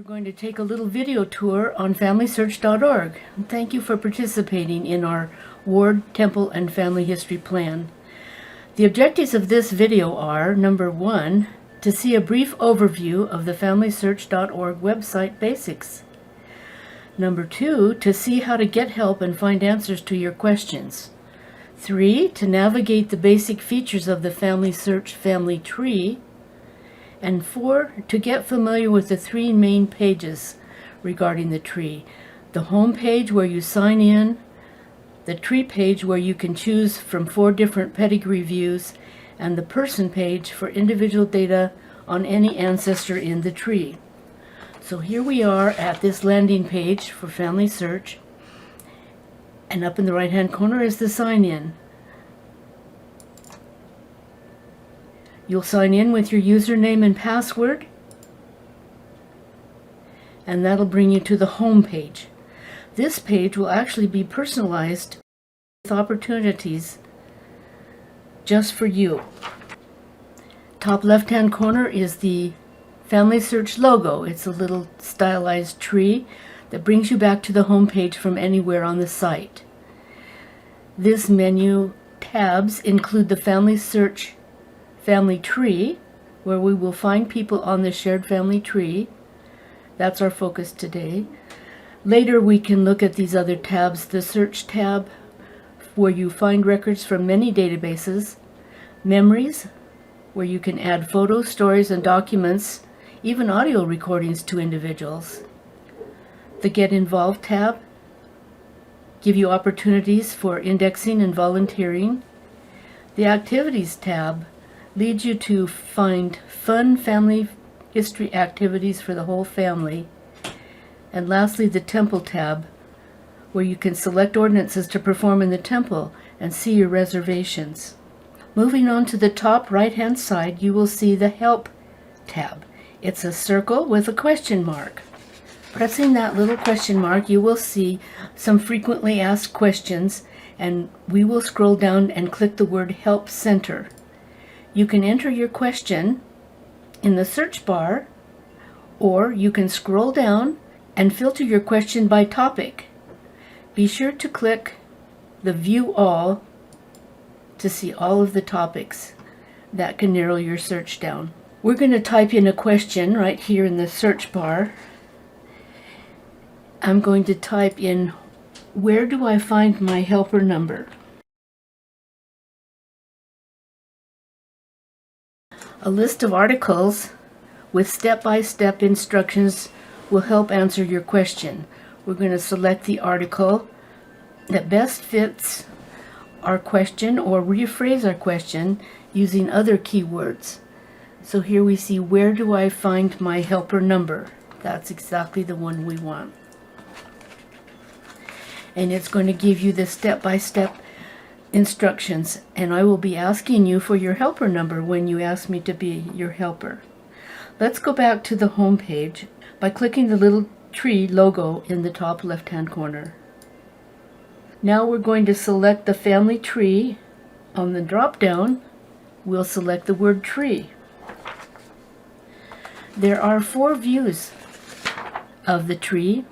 We're going to take a little video tour on FamilySearch.org. Thank you for participating in our Ward, Temple, and Family History Plan. The objectives of this video are, number 1, to see a brief overview of the FamilySearch.org website basics. Number 2, to see how to get help and find answers to your questions. 3, to navigate the basic features of the FamilySearch family tree. And 4, to get familiar with the 3 main pages regarding the tree. The home page where you sign in, the tree page where you can choose from 4 different pedigree views, and the person page for individual data on any ancestor in the tree. So here we are at this landing page for Family Search, and up in the right hand corner is the sign in. You'll sign in with your username and password, and that'll bring you to the home page. This page will actually be personalized with opportunities just for you. Top left-hand corner is the Family Search logo. It's a little stylized tree that brings you back to the home page from anywhere on the site. This menu tabs include the Family Search family tree, where we will find people on the shared family tree. That's our focus today. Later we can look at these other tabs. The search tab, where you find records from many databases. Memories, where you can add photos, stories, and documents, even audio recordings to individuals. The Get Involved tab give you opportunities for indexing and volunteering. The Activities tab leads you to find fun family history activities for the whole family. And lastly, the Temple tab, where you can select ordinances to perform in the temple and see your reservations. Moving on to the top right-hand side, you will see the Help tab. It's a circle with a question mark. Pressing that little question mark, you will see some frequently asked questions, and we will scroll down and click the word Help Center. You can enter your question in the search bar, or you can scroll down and filter your question by topic. Be sure to click the View All to see all of the topics. That can narrow your search down. We're going to type in a question right here in the search bar. I'm going to type in, where do I find my helper number? A list of articles with step-by-step instructions will help answer your question. We're going to select the article that best fits our question or rephrase our question using other keywords. So here we see, where do I find my helper number? That's exactly the one we want. And it's going to give you the step-by-step instructions, and I will be asking you for your helper number when you ask me to be your helper. Let's go back to the home page by clicking the little tree logo in the top left-hand corner. Now we're going to select the family tree. On the drop-down, we'll select the word tree. There are 4 views of the tree.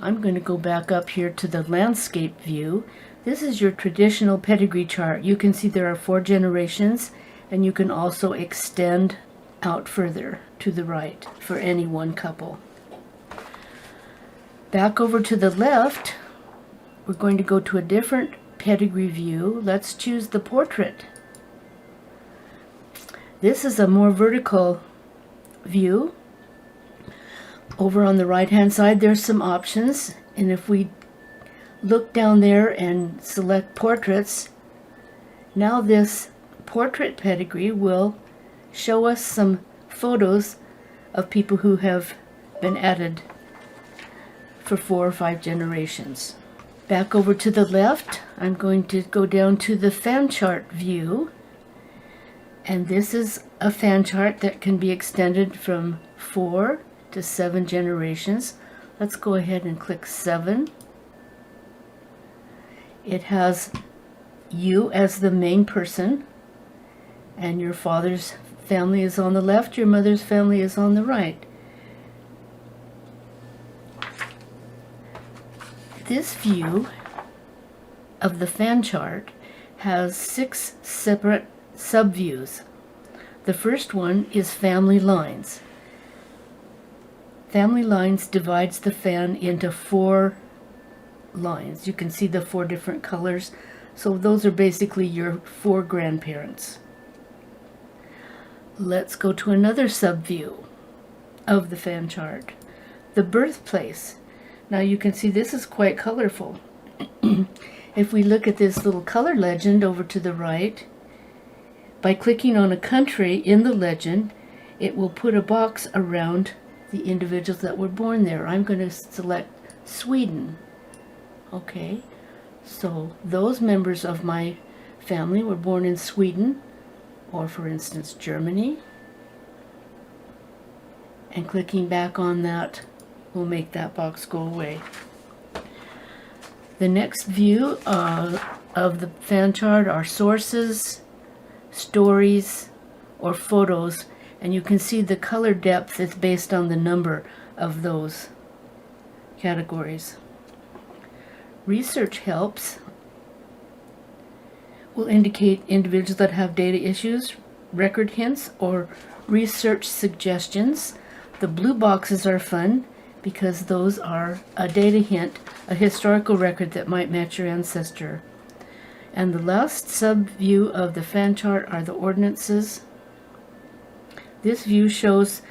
I'm going to go back up here to the landscape view. This is your traditional pedigree chart. You can see there are 4 generations, and you can also extend out further to the right for any one couple. Back over to the left, we're going to go to a different pedigree view. Let's choose the portrait. This is a more vertical view. Over on the right-hand side, there's some options, and if we look down there and select portraits, now this portrait pedigree will show us some photos of people who have been added for 4 or 5 generations. Back over to the left, I'm going to go down to the fan chart view, and this is a fan chart that can be extended from 4 to 7 generations. Let's go ahead and click 7. It has you as the main person and your father's family is on the left, your mother's family is on the right. This view of the fan chart has 6 separate subviews. The first one is family lines. Family lines divides the fan into 4 lines. You can see the 4 different colors. So those are basically your 4 grandparents. Let's go to another subview of the fan chart. The birthplace. Now you can see this is quite colorful. If we look at this little color legend over to the right, by clicking on a country in the legend, it will put a box around the individuals that were born there. I'm going to select Sweden. Okay, so those members of my family were born in Sweden, or for instance Germany. And clicking back on that will make that box go away. The next view of the fan chart are sources, stories, or photos, and you can see the color depth is based on the number of those categories. Research helps will indicate individuals that have data issues, record hints, or research suggestions. The blue boxes are fun because those are a data hint, a historical record that might match your ancestor. And the last sub-view of the fan chart are the ordinances. This view shows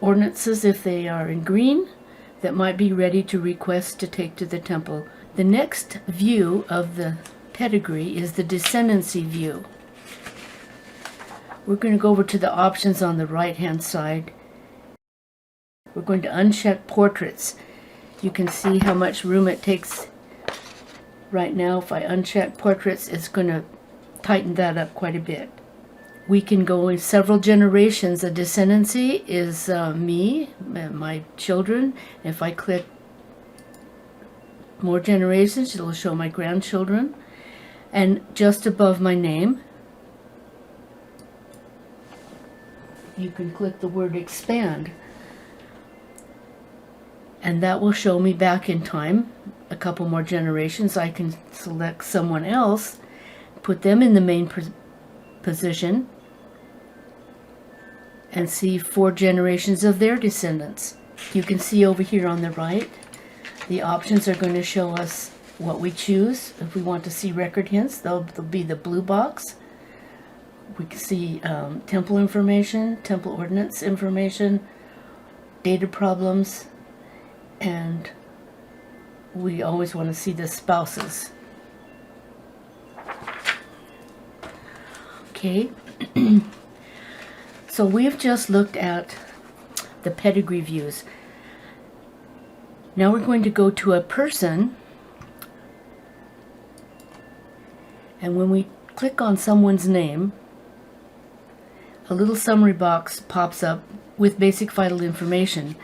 ordinances, if they are in green, that might be ready to request to take to the temple. The next view of the pedigree is the descendancy view. We're going to go over to the options on the right-hand side. We're going to uncheck portraits. You can see how much room it takes right now. If I uncheck portraits, it's going to tighten that up quite a bit. We can go in several generations. A descendancy is me, my children. If I click more generations, it'll show my grandchildren. And just above my name, you can click the word expand. And that will show me back in time, a couple more generations. I can select someone else, put them in the main position, and see 4 generations of their descendants. You can see over here on the right, the options are going to show us what we choose. If we want to see record hints, they'll be the blue box. We can see temple information, temple ordinance information, data problems, and we always want to see the spouses. Okay, so we've just looked at the pedigree views. Now we're going to go to a person, and when we click on someone's name, a little summary box pops up with basic vital information.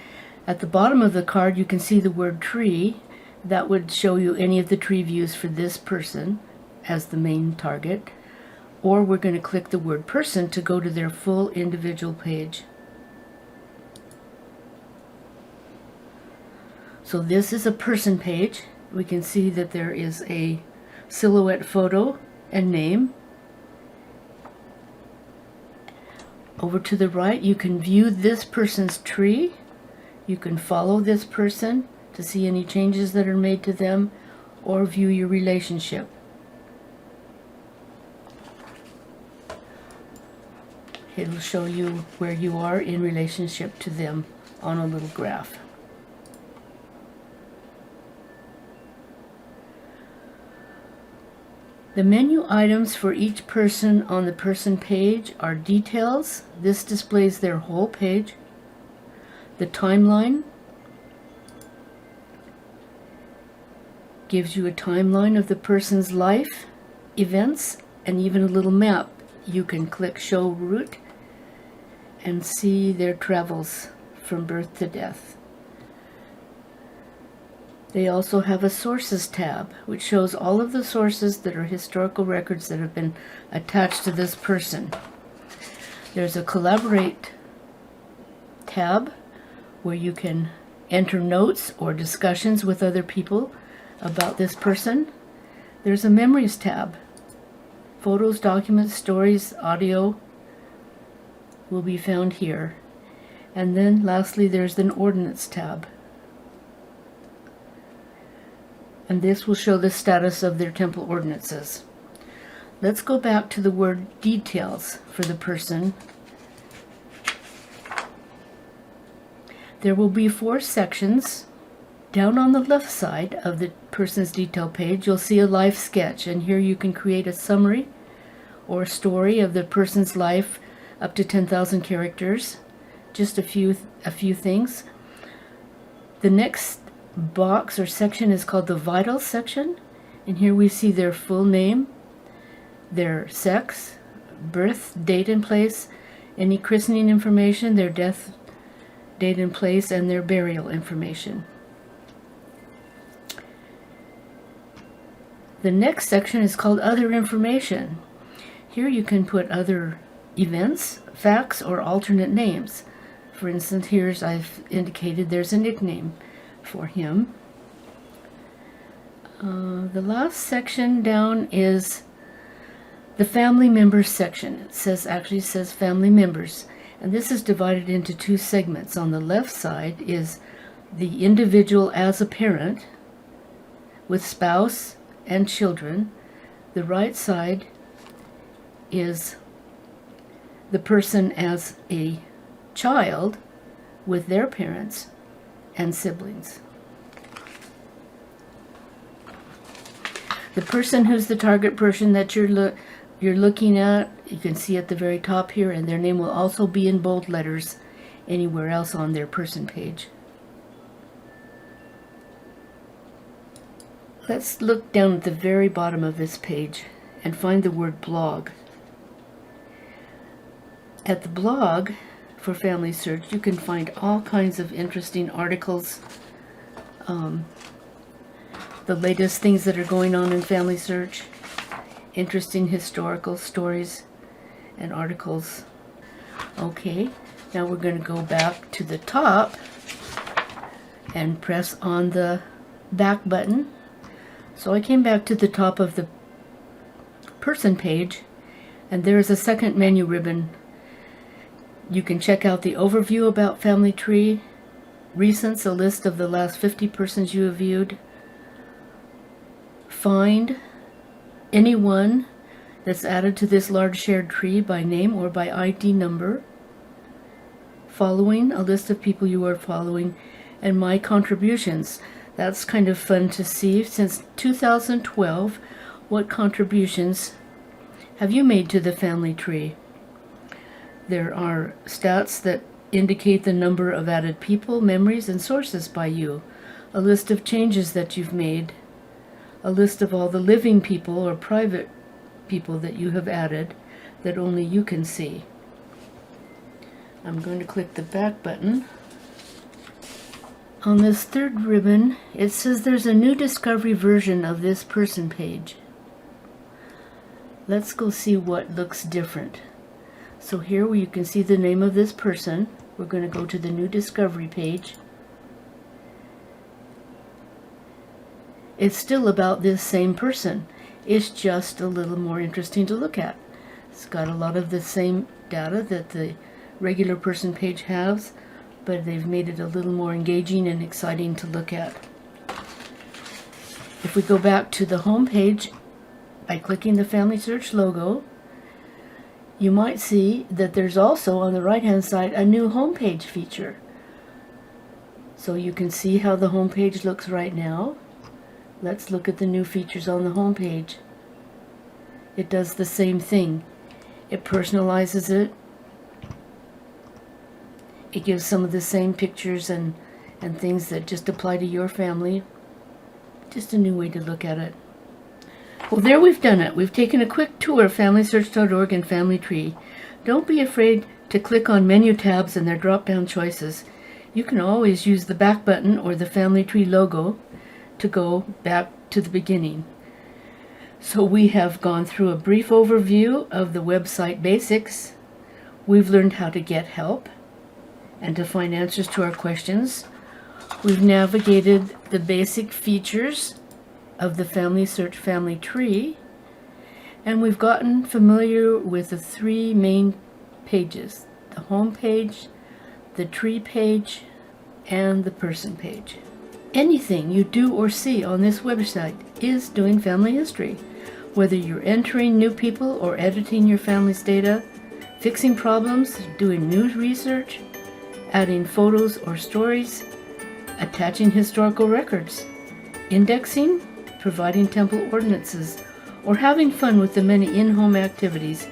At the bottom of the card you can see the word tree. That would show you any of the tree views for this person as the main target. Or we're going to click the word person to go to their full individual page. So this is a person page. We can see that there is a silhouette photo and name. Over to the right you can view this person's tree. You can follow this person to see any changes that are made to them, or view your relationship. It'll show you where you are in relationship to them on a little graph. The menu items for each person on the person page are details. This displays their whole page. The timeline gives you a timeline of the person's life, events, and even a little map. You can click show route and see their travels from birth to death. They also have a Sources tab, which shows all of the sources that are historical records that have been attached to this person. There's a Collaborate tab, where you can enter notes or discussions with other people about this person. There's a Memories tab. Photos, documents, stories, audio will be found here. And then lastly, there's an Ordnance tab. And this will show the status of their temple ordinances. Let's go back to the word details for the person. There will be 4 sections. Down on the left side of the person's detail page, you'll see a life sketch, and here you can create a summary or story of the person's life up to 10,000 characters. Just a few things. The next box or section is called the Vital section, and here we see their full name, their sex, birth, date and place, any christening information, their death date and place, and their burial information. The next section is called Other Information. Here you can put other events, facts, or alternate names. For instance, here's I've indicated there's a nickname for him. The last section down is the Family Members section. It says Family Members, and this is divided into 2 segments. On the left side is the individual as a parent with spouse and children. The right side is the person as a child with their parents and siblings. The person who's the target person that you're looking at, you can see at the very top here, and their name will also be in bold letters anywhere else on their person page. Let's look down at the very bottom of this page and find the word blog. At the blog for Family Search, you can find all kinds of interesting articles, the latest things that are going on in Family Search, interesting historical stories and articles. Okay, now we're going to go back to the top and press on the back button. So I came back to the top of the person page, and there is a second menu ribbon. You can check out the overview about Family Tree, recents, a list of the last 50 persons you have viewed, find anyone that's added to this large shared tree by name or by ID number, following, a list of people you are following, and my contributions. That's kind of fun to see. Since 2012, what contributions have you made to the family tree? There are stats that indicate the number of added people, memories, and sources by you, a list of changes that you've made, a list of all the living people or private people that you have added that only you can see. I'm going to click the back button. On this third ribbon, it says there's a new discovery version of this person page. Let's go see what looks different. So here where you can see the name of this person, we're going to go to the new discovery page. It's still about this same person. It's just a little more interesting to look at. It's got a lot of the same data that the regular person page has, but they've made it a little more engaging and exciting to look at. If we go back to the home page by clicking the Family Search logo, you might see that there's also on the right hand side a new home page feature. So you can see how the home page looks right now. Let's look at the new features on the home page. It does the same thing. It personalizes it. It gives some of the same pictures and things that just apply to your family. Just a new way to look at it. Well, there we've done it. We've taken a quick tour of FamilySearch.org and Family Tree. Don't be afraid to click on menu tabs and their drop-down choices. You can always use the back button or the Family Tree logo to go back to the beginning. So we have gone through a brief overview of the website basics. We've learned how to get help and to find answers to our questions. We've navigated the basic features of the Family Search family tree, and we've gotten familiar with the three main pages: the home page, the tree page, and the person page. Anything you do or see on this website is doing family history. Whether you're entering new people or editing your family's data, fixing problems, doing news research, adding photos or stories, attaching historical records, indexing, providing temple ordinances, or having fun with the many in-home activities,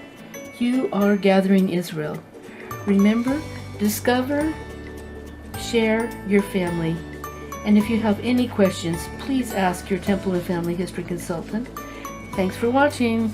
you are gathering Israel. Remember, discover, share your family. And if you have any questions, please ask your Temple and Family History consultant. Thanks for watching.